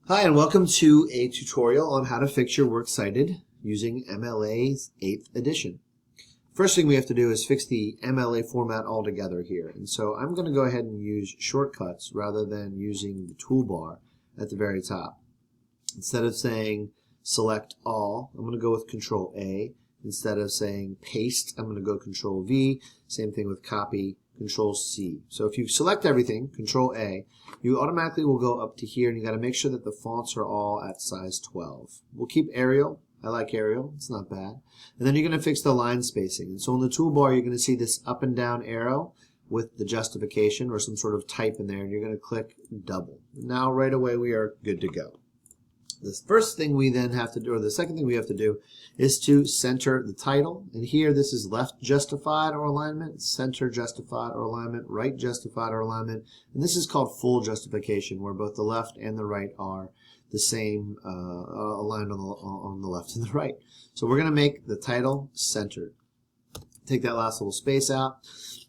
Hi, and welcome to a tutorial on how to fix your Works Cited using MLA's 8th edition. First thing we have to do is fix the MLA format altogether here. And so I'm going to go ahead and use shortcuts rather than using the toolbar at the very top. Instead of saying select all, I'm going to go with Control A. Instead of saying paste, I'm going to go Control V. Same thing with copy, Control C. So if you select everything, Control A, you automatically will go up to here, and you got to make sure that the fonts are all at size 12. We'll keep Arial. I like Arial. It's not bad. And then you're going to fix the line spacing. And so on the toolbar, you're going to see this up and down arrow with the justification or some sort of type in there, and you're going to click double. Now right away we are good to go. The first thing we then have to do, or the second thing we have to do, is to center the title. And here this is left justified or alignment, center justified or alignment, right justified or alignment. And this is called full justification, where both the left and the right are the same, aligned on the left and the right. So we're going to make the title centered. Take that last little space out.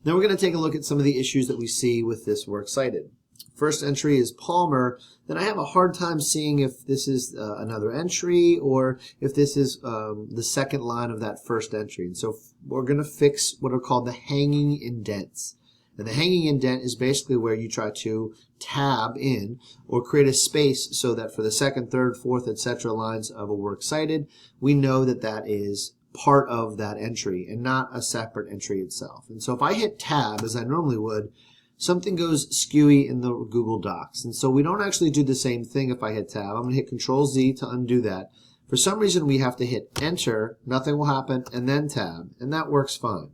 Then we're going to take a look at some of the issues that we see with this Works Cited. First entry is Palmer. Then I have a hard time seeing if this is another entry or if this is the second line of that first entry. And so we're going to fix what are called the hanging indents. And the hanging indent is basically where you try to tab in or create a space so that for the second, third, fourth, etc. lines of a Works Cited, we know that that is part of that entry and not a separate entry itself. And so if I hit tab, as I normally would, something goes skewy in the Google Docs. And so we don't actually do the same thing if I hit tab. I'm going to hit Control Z to undo that. For some reason we have to hit enter, nothing will happen, and then tab, and that works fine.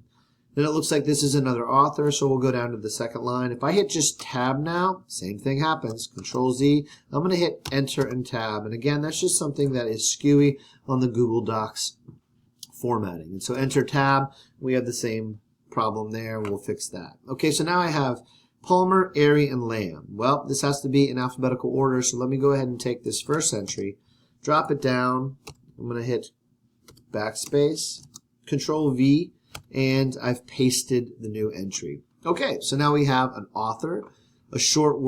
Then it looks like this is another author, so we'll go down to the second line. If I hit just tab now, same thing happens. Control Z, I'm going to hit enter and tab. And again, that's just something that is skewy on the Google Docs formatting. And so enter tab, we have the same problem there. We'll fix that. Okay, so now I have Palmer, Airy, and Lamb. Well, this has to be in alphabetical order, so let me go ahead and take this first entry, drop it down. I'm going to hit backspace, Control V, and I've pasted the new entry. Okay, so now we have an author, a short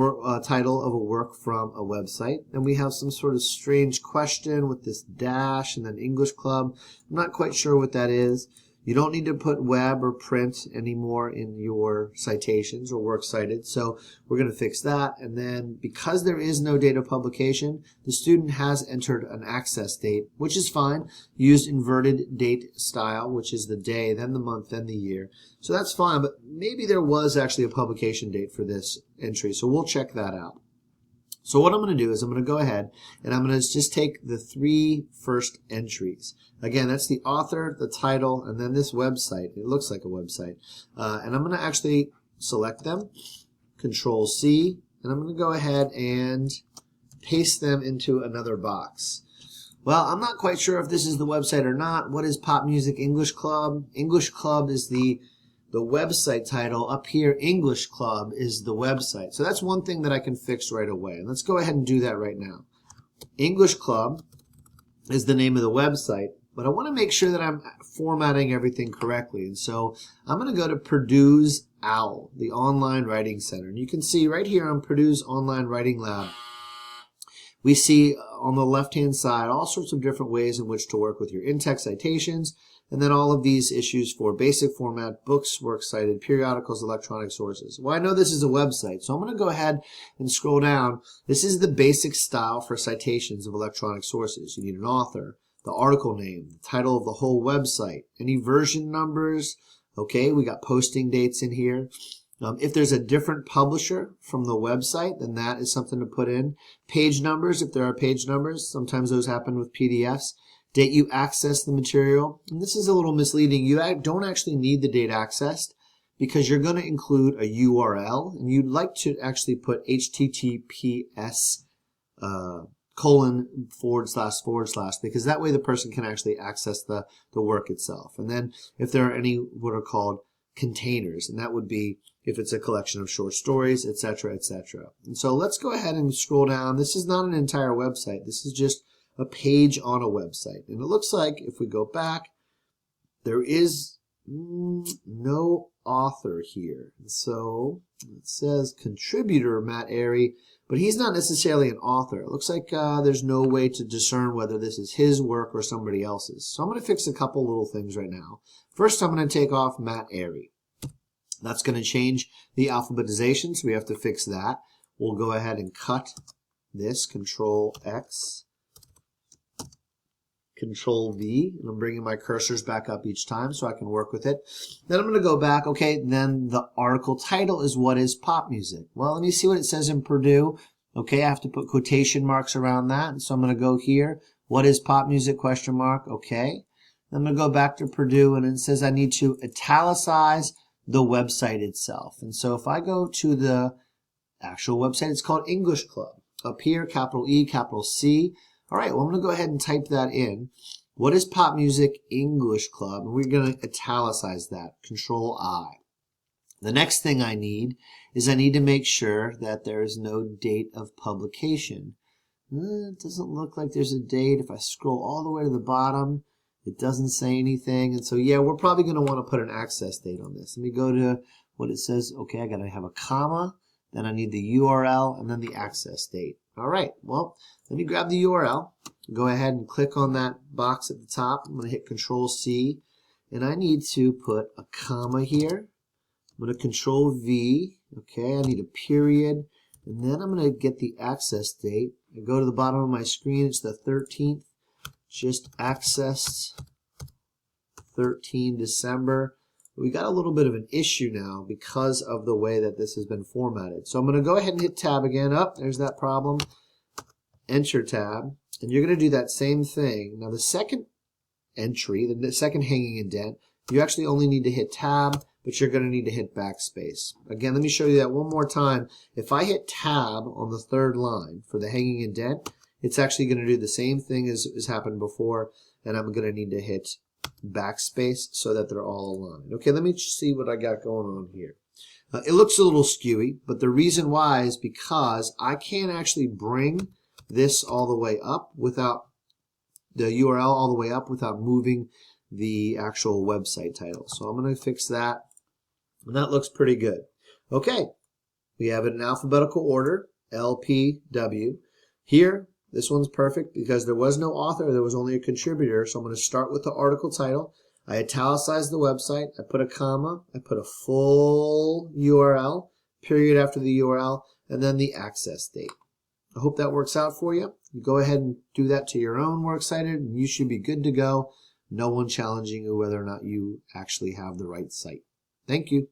title of a work from a website, and we have some sort of strange question with this dash and then English Club. I'm not quite sure what that is. You don't need to put web or print anymore in your citations or Works Cited, so we're going to fix that. And then because there is no date of publication, the student has entered an access date, which is fine. Used inverted date style, which is the day, then the month, then the year. So that's fine, but maybe there was actually a publication date for this entry, so we'll check that out. So what I'm going to do is I'm going to go ahead and I'm going to just take the three first entries. Again, that's the author, the title, and then this website. It looks like a website. And I'm going to actually select them, Control C, and I'm going to go ahead and paste them into another box. Well, I'm not quite sure if this is the website or not. What is Pop Music English Club? English Club is the website title. Up here, English Club is the website. So that's one thing that I can fix right away. And let's go ahead and do that right now. English Club is the name of the website, but I want to make sure that I'm formatting everything correctly. And so I'm going to go to Purdue's OWL, the Online Writing Center. And you can see right here on Purdue's Online Writing Lab, we see on the left-hand side all sorts of different ways in which to work with your in-text citations, and then all of these issues for basic format, books, Works Cited, periodicals, electronic sources. Well, I know this is a website, so I'm going to go ahead and scroll down. This is the basic style for citations of electronic sources. You need an author, the article name, the title of the whole website, any version numbers. Okay, we got posting dates in here. If there's a different publisher from the website, then that is something to put in. Page numbers, if there are page numbers, sometimes those happen with PDFs. Date you access the material. And this is a little misleading. You don't actually need the date accessed because you're going to include a URL, and you'd like to actually put HTTPS :// because that way the person can actually access the work itself. And then if there are any what are called containers, and that would be if it's a collection of short stories, etc., etc. And so let's go ahead and scroll down. This is not an entire website. This is just a page on a website. And it looks like if we go back, there is no author here. And so it says contributor Matt Airy, but he's not necessarily an author. It looks like there's no way to discern whether this is his work or somebody else's. So I'm going to fix a couple little things right now. First, I'm going to take off Matt Airy. That's going to change the alphabetization, so we have to fix that. We'll go ahead and cut this, Control X, Control V, and I'm bringing my cursors back up each time so I can work with it. Then I'm going to go back. Okay, then the article title is what is pop music? Well, let me see what it says in Purdue. Okay, I have to put quotation marks around that, and so I'm going to go here. What is pop music? Question mark. Okay. Then I'm going to go back to Purdue, and it says I need to italicize the website itself. And so if I go to the actual website, it's called English Club. Up here, capital E, capital C. All right, well, I'm going to go ahead and type that in. What is Pop Music English Club? And we're going to italicize that, Control I. The next thing I need is I need to make sure that there is no date of publication. It doesn't look like there's a date. If I scroll all the way to the bottom, it doesn't say anything. And so, yeah, we're probably going to want to put an access date on this. Let me go to what it says. Okay, I got to have a comma. Then I need the URL and then the access date. All right, well, let me grab the URL. Go ahead and click on that box at the top. I'm going to hit Control C, and I need to put a comma here. I'm going to Control V. Okay, I need a period, and then I'm going to get the access date. I go to the bottom of my screen. It's the 13th. Just accessed 13 December. We got a little bit of an issue now because of the way that this has been formatted. So I'm going to go ahead and hit tab again. Up, there's that problem. Enter tab, and you're going to do that same thing. Now the second entry, the second hanging indent, you actually only need to hit tab, but you're going to need to hit backspace. Again, let me show you that one more time. If I hit tab on the third line for the hanging indent, it's actually going to do the same thing as happened before, and I'm going to need to hit backspace so that they're all aligned. Okay, let me see what I got going on here. It looks a little skewy, but the reason why is because I can't actually bring this all the way up without the URL all the way up without moving the actual website title. So I'm going to fix that, and that looks pretty good. Okay, we have it in alphabetical order, L, P, W. Here, this one's perfect because there was no author, there was only a contributor. So I'm going to start with the article title. I italicize the website. I put a comma. I put a full URL, period after the URL, and then the access date. I hope that works out for you. You go ahead and do that to your own Works Cited, and you should be good to go. No one challenging you whether or not you actually have the right site. Thank you.